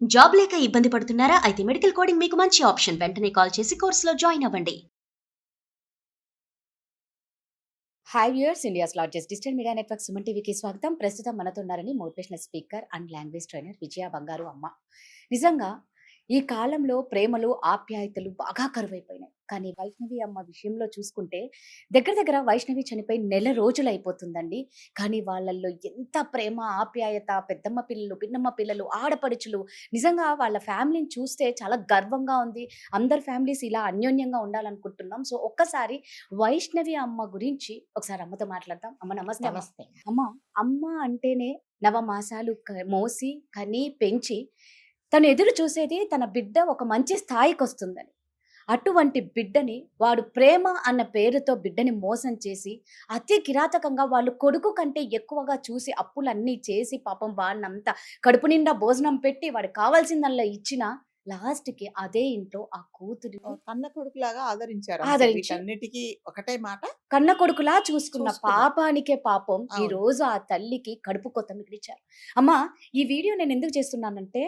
Job లేక ఇబ్బంది పడుతున్నారా? అయితే మెడికల్ కోడింగ్ మీకు మంచి ఆప్షన్. వెంటనే కాల్ చేసి కోర్సులో జాయిన్ అవ్వండి. Hi viewers, India's largest digital media network Suman టీవీకి స్వాగతం. ప్రస్తుతం మనతో ఉన్నారని motivational speaker and language trainer Vijaya Bangaru Amma. నిజంగా ఈ కాలంలో ప్రేమలు, ఆప్యాయతలు బాగా కరువైపోయినాయి. కానీ వైష్ణవి అమ్మ విషయంలో చూసుకుంటే దగ్గర దగ్గర వైష్ణవి చనిపోయి నెల రోజులు అయిపోతుందండి. కానీ వాళ్ళల్లో ఎంత ప్రేమ, ఆప్యాయత, పెద్దమ్మ పిల్లలు, పిన్నమ్మ పిల్లలు, ఆడపడుచులు, నిజంగా వాళ్ళ ఫ్యామిలీని చూస్తే చాలా గర్వంగా ఉంది. అందరి ఫ్యామిలీస్ ఇలా అన్యోన్యంగా ఉండాలనుకుంటున్నాం. సో ఒక్కసారి వైష్ణవి అమ్మ గురించి ఒకసారి అమ్మతో మాట్లాడదాం. అమ్మ నమస్తే. నమస్తే. అమ్మ, అమ్మ అంటేనే నవమాసాలు మోసి కని పెంచి తను ఎదురు చూసేది తన బిడ్డ ఒక మంచి స్థాయికి వస్తుందని. అటువంటి బిడ్డని వాడు ప్రేమ అన్న పేరుతో బిడ్డని మోసం చేసి అతి కిరాతకంగా వాళ్ళు కొడుకు కంటే ఎక్కువగా చూసి అప్పులన్నీ చేసి పాపం వాడినంతా కడుపు నిండా భోజనం పెట్టి వాడికి కావాల్సిందల్లా ఇచ్చిన లాస్ట్‌కి అదే ఇంట్లో ఆ కూతురిని కన్న కొడుకులాగా ఆదరించారు. ఆదరించి వీటన్నిటికీ ఒకటే మాట కన్న కొడుకులా చూసుకున్న చూసుకున్నారు. పాపానికే పాపం ఈ అవును. రోజు ఆ తల్లికి కడుపు కొత్త మిగిలిచ్చారు. అమ్మా, ఈ వీడియో నేను ఎందుకు చేస్తున్నానంటే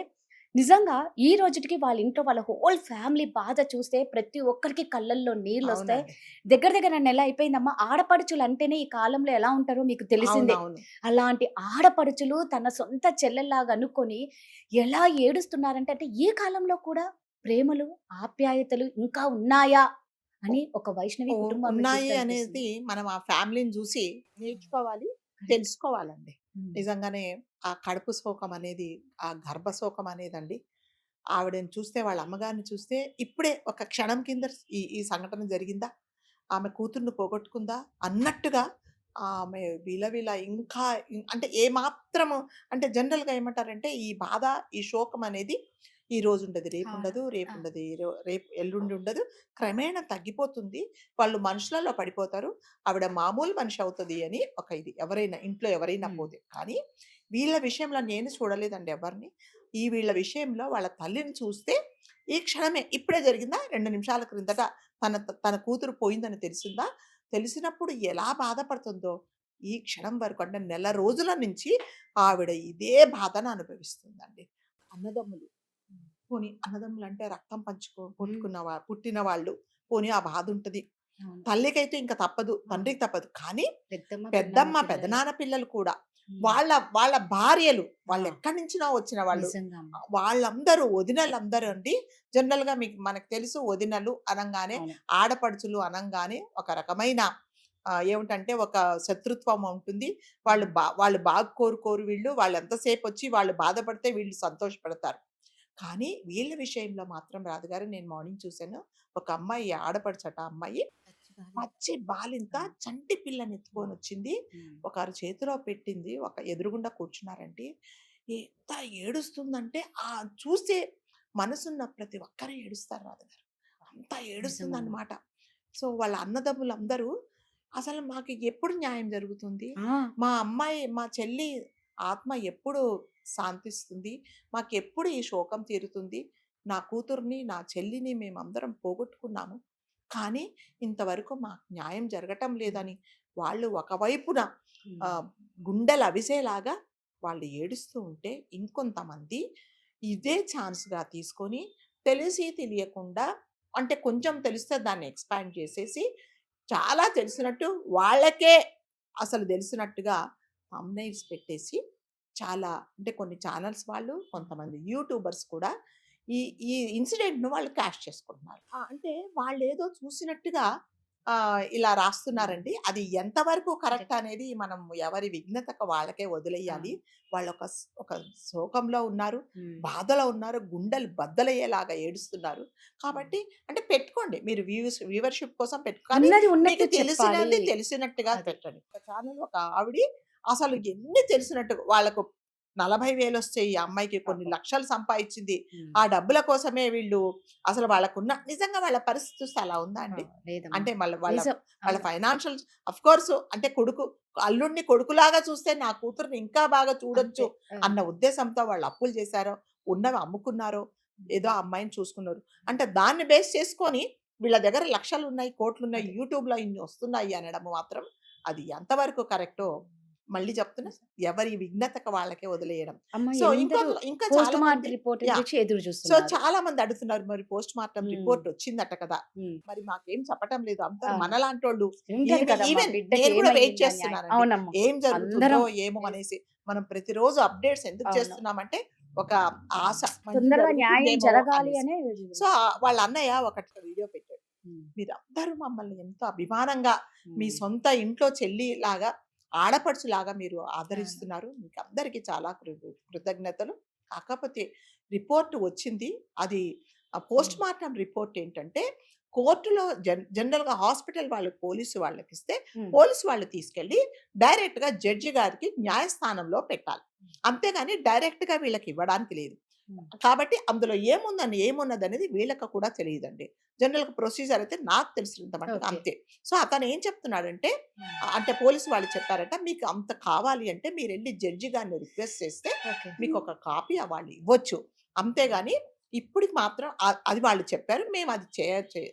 నిజంగా ఈ రోజుటికి వాళ్ళ ఇంట్లో వాళ్ళ హోల్ ఫ్యామిలీ బాధ చూస్తే ప్రతి ఒక్కరికి కళ్ళల్లో నీళ్ళు వస్తాయి. అవునండి. దగ్గర దగ్గర నెల అయిపోయిందమ్మా. ఆడపడుచులు అంటేనే ఈ కాలంలో ఎలా ఉంటారో మీకు తెలిసిందే. అవునవును. అలాంటి ఆడపడుచులు తన సొంత చెల్లెల్లాగా అనుకొని ఎలా ఏడుస్తున్నారంటే, అంటే ఈ కాలంలో కూడా ప్రేమలు, ఆప్యాయతలు ఇంకా ఉన్నాయా అని ఒక వైష్ణవి కుటుంబాన్ని ఉన్నాయి చూస్తే అనేది అనిపిస్తుంది. మనం ఆ ఫ్యామిలీని చూసి నేర్చుకోవాలి, తెలుసుకోవాలండి. ఉమ్. నిజంగానే ఆ కడుపు శోకం అనేది, ఆ గర్భ శోకం అనేదండి. ఆవిడని చూస్తే, వాళ్ళ అమ్మగారిని చూస్తే ఇప్పుడే ఒక క్షణం కింద ఈ ఈ సంఘటన జరిగిందా? ఆమె కూతుర్ని పోగొట్టుకుందా? అన్నట్టుగా ఆమె విలవిల ఇంకా అంటే ఏమాత్రము అంటే జనరల్‌గా ఏమంటారంటే ఈ బాధ, ఈ శోకం అనేది ఈ రోజు ఉండదు, రేపు అవును. ఉండదు, రేపు ఆ. ఉండదు, రేపు ఎల్లుండి ఉండదు. క్రమేణా తగ్గిపోతుంది. వాళ్ళు మనుషులలో పడిపోతారు. ఆవిడ మామూలు మనిషి అవుతది అని ఒక ఇది. ఎవరైనా ఇంట్లో ఎవరైనా ఉమ్. పోతే. కానీ వీళ్ళ విషయంలో నేను చూడలేదండి ఎవరిని. ఈ వీళ్ళ విషయంలో వాళ్ళ తల్లిని చూస్తే ఈ క్షణమే ఇప్పుడే జరిగిందా? 2 నిమిషాల క్రిందట తన తన కూతురు పోయిందని తెలిసిందా? తెలిసినప్పుడు ఎలా బాధపడుతుందో, ఈ క్షణం వరకు అంటే నెల రోజుల నుంచి ఆవిడ ఇదే బాధను అనుభవిస్తుందండి. అన్నదమ్ములు, పోనీ అన్నదమ్ములంటే రక్తం ఉమ్. పుట్టిన వాళ్ళు, పోనీ ఆ బాధుంటది. అవును. తల్లికైతే ఇంక తప్పదు, అవును. తండ్రికి తప్పదు. కానీ పెద్దమ్మ, పెద్దమ్మ, పిన్నమ్మ పిల్లలు. పెదనాన్న పిల్లలు కూడా ఉమ్. వాళ్ళ వాళ్ళ భార్యలు, ఆ. వాళ్ళెక్కడి నుంచినో వచ్చిన వాళ్ళు, నిజంగా అమ్మ. వాళ్ళందరూ వదినలందరూ అండి. జనరల్‌గా మనకు తెలుసు వదినలు అనంగానే, అవును. ఆడపడుచులు అనంగానే ఒక రకమైన ఏమిటంటే ఒక శత్రుత్వం ఉంటుంది. వాళ్ళు బాగా కోరుకోరు వీళ్ళు. వాళ్ళెంతసేపొచ్చి వాళ్ళు బాధపడితే వీళ్ళు సంతోషపడతారు. కానీ వీళ్ళ విషయంలో మాత్రం రాజుగారు, నేను మార్నింగ్ చూసాను. ఒక అమ్మాయి ఆడపడుచట ఆ అమ్మాయి. పచ్చి బాలింత అవును. చంటి పిల్లని ఎత్తుకొనొచ్చింది. ఉమ్. ఒకరు చేతిలో పెట్టింది. ఒక ఎదురుగుండా కూర్చున్నారండి. ఎంత ఏడుస్తుందంటే చూస్తే మనసున్న ప్రతి ఒక్కరు ఏడుస్తారు రాజుగారు. అంత నిజమమ్మ. ఏడుస్తుందన్నమాట. సో, వాళ్ళ అన్నదమ్ములందరూ అసలు మాకు ఎప్పుడు న్యాయం జరుగుతుంది? ఆ. మా చెల్లి ఆత్మ ఎప్పుడు శాంతిస్తుంది? మాకెప్పుడు ఈ శోకం తీరుతుంది? నా కూతుర్ని, నా చెల్లిని మేమందరం పోగొట్టుకున్నాము. కానీ ఇంతవరకు మాకు న్యాయం జరగటం లేదని వాళ్ళు ఒకవైపున ఉమ్. ఆహ్, గుండెలవిసేలాగా వాళ్ళు ఏడుస్తూ ఉంటే, ఇంకొంతమంది ఇదే ఛాన్స్‌గా తీసుకొని తెలిసి తెలియకుండా అంటే కొంచెం తెలిస్తే దాన్ని ఎక్స్‌పాండ్ చేసేసి, చాలా తెలిసినట్టు వాళ్ళకే అసలు తెలిసినట్టుగా థంబ్‌నెయిల్స్ పెట్టేసి, చాలా అంటే కొన్ని ఛానెల్స్ వాళ్ళు, కొంతమంది యూట్యూబర్స్ కూడా ఈ ఈ ఇన్సిడెంట్‌ను వాళ్ళు క్యాష్ చేసుకుంటున్నారు. అంటే వాళ్ళేదో చూసినట్టుగా ఇలా రాస్తున్నారండి. అది ఎంతవరకు కరెక్ట్ కరెక్ట్. అనేది మనం ఎవరి విఘ్నతకు వాళ్ళకే వదిలేయాలి. అవును. వాళ్ళొక ఒక శోకంలో ఉన్నారు, ఉమ్. బాధలో ఉన్నారు, గుండెలు బద్దలయ్యేలాగా ఏడుస్తున్నారు. ఉమ్. కాబట్టి అంటే పెట్టుకోండి. మీరు వ్యూవర్‌షిప్ కోసం కానీ ఉన్నది మీకు ఉన్నట్టు చెప్పాలి. తెలిసినది తెలిసినట్టుగా అది. పెట్టండి. ఒక ఛానెల్ ఒక ఆవిడి అసలు ఎన్ని తెలిసినట్టుగా వాళ్ళకు 40,000 వస్తాయి. ఈ అమ్మాయికి కొన్ని పాపం. లక్షలు సంపాదించింది. ఉమ్. ఆ డబ్బుల కోసమే వీళ్ళు అసలు వాళ్ళకున్న నిజంగా వాళ్ళ పరిస్థితి చూస్తే అలా ఉందా ఆ, అండి? లేదమ్మా. అంటే వాళ్ళ వాళ్ళ నిజం. వాళ్ళ అవును. ఫైనాన్షియల్ ఆఫ్‌కోర్స్ అంటే అల్లుడిని కొడుకులాగా చూస్తే నా కూతురిని ఇంకా బాగా చూడొచ్చు అంతే. ఆ. అన్న ఉద్దేశంతో వాళ్ళు అప్పులు చేశారో, ఉన్నవి అమ్ముకున్నారో, ఏదో ఆ అమ్మాయిని చూసుకున్నారు. అంటే దాన్ని బేస్ చేసుకొని వీళ్ళ దగ్గర లక్షలున్నాయి, కోట్లున్నాయి, అది. యూట్యూబ్‌లో ఇన్ని వస్తున్నాయి అనడం మాత్రం అది ఎంతవరకు కరెక్టో మళ్ళీ చెప్తున్నా, ఎవరి విఘ్నతకు వాళ్ళకే వదిలేయడం. అమ్మ సో ఎందరో ఇంకా పోస్ట్ చాలా మార్టం మంది రిపోర్ట్ యాహ్! గురించి ఎదురు సో చూస్తున్నారు. చాలా మంది అడుగుతున్నారు, మరి పోస్ట్ మార్టం హ్మ్. రిపోర్ట్ వచ్చిందట కదా! హ్మ్. మరి మాకేం చెప్పటం లేదు. అందరూ అవును. మనలాంటోళ్ళు ఉంటది కదమ్మా ఈవెన్ బిడ్డకి నేను కూడా వెయిట్ ఏమయ్యిందని చేస్తున్నానండి. అవునమ్మా. ఏం జరుగుతుందో అందరం ఏమో ఎస్. అనేసి. మనం ప్రతిరోజు అప్డేట్స్ ఎందుకు అవును. చేస్తున్నామంటే ఒక ఆశ, మంచి తొందరగా న్యాయం జరుగుతుందేమో జరగాలి అనేసి. అనే సో వాళ్ళ అన్నయ్య ఒకటి వీడియో పెట్టాడు. హ్మ్. మీరందరూ మమ్మల్ని ఎంతో అభిమానంగా మీ హ్మ్. సొంత ఇంట్లో చెల్లిలాగా, ఆడపడుచులాగా మీరు అవును. ఆదరిస్తున్నారు. మీకందరికీ చాలా కృతజ్ఞతలు. కాకపోతే రిపోర్ట్ వచ్చింది. అది పోస్ట్ హ్మ్. మార్టం రిపోర్ట్ ఏంటంటే, కోర్టులో జనరల్‌గా హాస్పిటల్ వాళ్ళు పోలీసు వాళ్ళకిస్తే, హ్మ్. పోలీసు వాళ్ళు తీసుకెళ్ళి డైరెక్ట్‌గా జడ్జి గారికి న్యాయస్థానంలో పెట్టాలి. అంతేగాని డైరెక్ట్‌గా వీళ్ళకి ఇవ్వడానికి లేదు. హ్మ్. కాబట్టి అందులో ఏమున్నదనేది వీళ్ళకి కూడా తెలీదండి. జనరల్‌గా ప్రొసీజర్ అయితే నాకు తెలిసినంత మట్టుకు ఓకే. అంతే. సో అతను ఏం చెప్తున్నాడంటే, హ్మ్. అంటే పోలీసు వాళ్ళు చెప్పారట, "మీకు అంత కావాలి అంటే మీరెళ్లి జడ్జి గారిని రిక్వెస్ట్ చేస్తే ఓకే. మీకొక కాపీ వాళ్ళు ఇవ్వచ్చు. అంతేగాని ఇప్పటికి మాత్రం అది వాళ్ళు చెప్పారు. మేము అది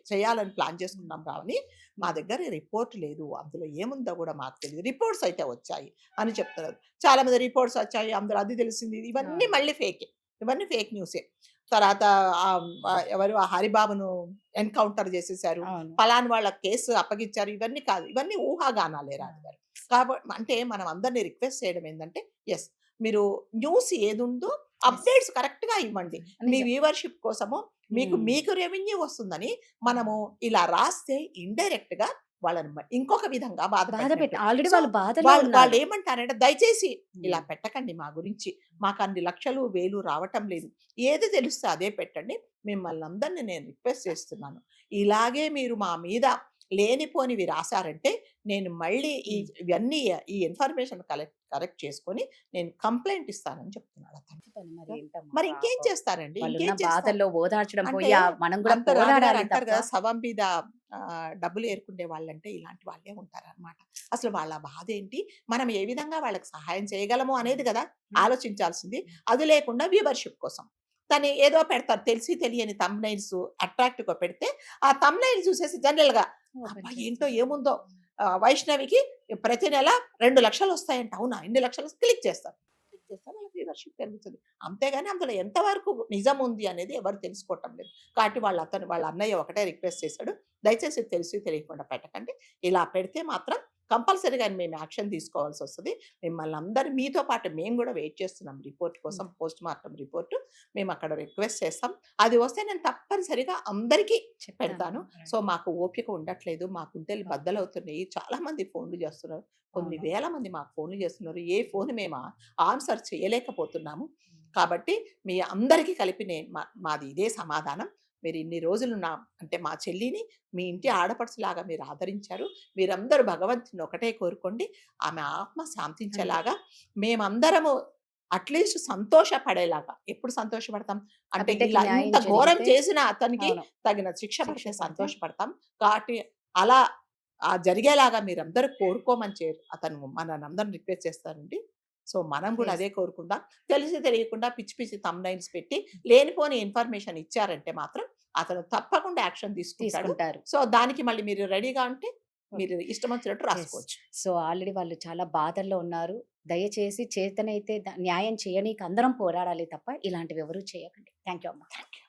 చేయాలని ప్లాన్ చేసుకున్నాం కానీ, మా హ్మ్. దగ్గర రిపోర్ట్ లేదు. అందులో ఏముందో కూడా మాకు తెలీదు. రిపోర్ట్స్ అయితే వచ్చాయి" అని చెప్తున్నారు. చాలామంది రిపోర్ట్స్ వచ్చాయి, అందులో అది తెలిసింది. ఇవన్నీ అవును. మళ్ళీ ఫేకే. ఇవన్నీ ఫేక్ న్యూసే. తర్వాత ఎవరు ఆ హరిబాబును ఎన్‌కౌంటర్ చేసేసారు. అవును. పలానా వాళ్ళ కేసు అప్పగిచ్చారు. ఇవన్నీ కాదు. ఇవన్నీ ఊహాగానాలే రాజుగారు. అంటే మనం అందరిని రిక్వెస్ట్ చేయడం ఏందంటే, యెస్, మీరు న్యూస్ ఏదుందో యెస్. అప్డేట్స్ కరెక్ట్‌గా ఇవ్వండి. మీ నిజం. వ్యూవర్‌షిప్ కోసము హ్మ్. మీకు రెవెన్యూ వస్తుందని మనము ఇలా రాస్తే ఇండైరెక్ట్‌గా వాళ్ళని ఇంకొక విధంగా బాధ బాధపెట్టినట్టు. ఆల్రెడీ సో వాళ్ళు బాధలో వాళ్ళు ఉన్నారు. వాళ్ళేమంటారంటే, దయచేసి ఇలా హ్మ్. పెట్టకండి మా గురించి. మాకన్ని లక్షలు, వేలు రావటం లేదు. ఏది తెలిస్తే అదే పెట్టండి. మిమ్మల్నందరిని నేను రిక్వెస్ట్ చేస్తున్నాను. ఇలాగే మీరు మా మీద లేనిపోనివి రాసారంటే, నేను మళ్ళీ హ్మ్. ఇవన్నీ ఈ ఇన్ఫర్మేషన్ కరెక్ట్ చేసుకొని నేను కంప్లెయింట్ ఇస్తానని చెప్తున్నాడతను. పని మరి ఏంటమ్మా మరి ఇంకేం పాపం. చేస్తారండి? వాళ్ళున్న ఇంకేం చేస్తారు? బాధల్లో ఓదార్చడం అంటే పోయి మనం కూడా రాజుగారు పోరాడాలి అంటారు తప్ప కదా! శవం మీద డబ్బులు ఏరుకునే వాళ్ళంటే ఇలాంటి వాళ్ళే ఉంటారనమాట. అసలు వాళ్ళ బాధేంటి? మనం ఏ విధంగా వాళ్ళకి సహాయం చేయగలము అనేది గదా హ్మ్. ఆలోచించాల్సింది. అది లేకుండా వ్యూవర్‌షిప్ కోసం. తను ఏదో పెడతారు. తెలిసి తెలియని థంబ్‌నెయిల్స్ అట్రాక్టివ్‌గా పెడితే, ఆ థంబ్‌నెయిల్ చూసేసి జనరల్‌గా ఓపెన్ అబ్బా! ఏంటో చేస్తారు. ఏముందో వైష్ణవికి ప్రతి నెల 2,00,000 వస్తాయంట. అవునా? ఇన్ని లక్షలు క్లిక్ చేస్తారు. క్లిక్ చేస్తే వాళ్ళకి వ్యూవర్‌షిప్ పెరుగుతది. అంతేగాని అందులో ఎంతవరకు నిజం ఉంది అనేది ఎవరు తెలుసుకోవటం లేదు. కాబట్టి వాళ్ళ అన్నయ్య ఒకటే రిక్వెస్ట్ చేసాడు. దయచేసి తెలిసి తెలియకుండా పెట్టకండి. ఇలా పెడితే మాత్రం కంపల్సరీగా మేము యాక్షన్ తీసుకోవాల్సొస్తది. మిమ్మల్ని అందరూ మీతో పాటు మేము గూడా వెయిట్ చేస్తున్నాం రిపోర్ట్ కోసం. హ్మ్. Post mortem report. మేమక్కడ రిక్వెస్ట్ చేస్తాం. అది వస్తే నేను తప్పనిసరిగా అందరికీ చెప్తాను. పెడతాను. సో మాకు ఓపిక ఉండట్లేదు. మా గుండెలు అవును. బద్దలవుతున్నాయి. చాలా మంది ఫోన్‌లు చేస్తున్నారు. కొన్ని అవును. వేల మంది మాకు ఫోన్‌లు చేస్తున్నారు. ఏ ఫోన్ మేము ఆన్సర్ చేయలేకపోతున్నాము. హ్మ్. కాబట్టి మీ అందరికీ కలిపి మాది ఇదే సమాధానం. మీరు ఇన్ని రోజులు అంటే మా చెల్లిని మీ ఇంటి ఆడపడుచులాగా మీరు ఆదరించారు. మీరందరూ భగవంతుడిని ఒకటే కోరుకోండి. ఆమె ఆత్మ అంతే. శాంతించేలాగా మేమందరము అట్‌లీస్ట్ సంతోషపడేలాగా. ఎప్పుడు సంతోషపడతాం? ఆ అంటే బిడ్డకి ఇలా న్యాయం ఇంత ఘోరం జరిగితే చేసిన అతనికి అవును. తగిన శిక్ష శిక్ష పడితే పడితే సంతోషపడతాం. కాబట్టి అలా జరిగేలాగా మీరందరూ కోరుకోమని అతను మననందరిని రిక్వెస్ట్ చేస్తారండి. సో మనం గూడా యెస్. అదే కోరుకుందాం. తెలిసి తెలియకుండా పిచ్చి పిచ్చి థంబ్‌నెయిల్స్ పెట్టి లేనిపోని ఇన్ఫర్మేషన్ ఇచ్చారంటే మాత్రం అతను తప్పకుండా యాక్షన్ తీసుకుంటాడు. తీసుకుంటారు. సో దానికి మళ్ళీ మీరు రెడీగా ఉంటే ఓకే. మీరు ఇష్టం వచ్చినట్టు యెస్. రాసుకోవచ్చు. సో, ఆల్రెడీ వాళ్ళు చాలా బాధల్లో ఉన్నారు. దయచేసి చేతనైతే న్యాయం చేయనీకి అందరం పోరాడాలి తప్ప ఇలాంటివి ఎవరు చేయకండి. థాంక్ యూ అమ్మ. Thank you.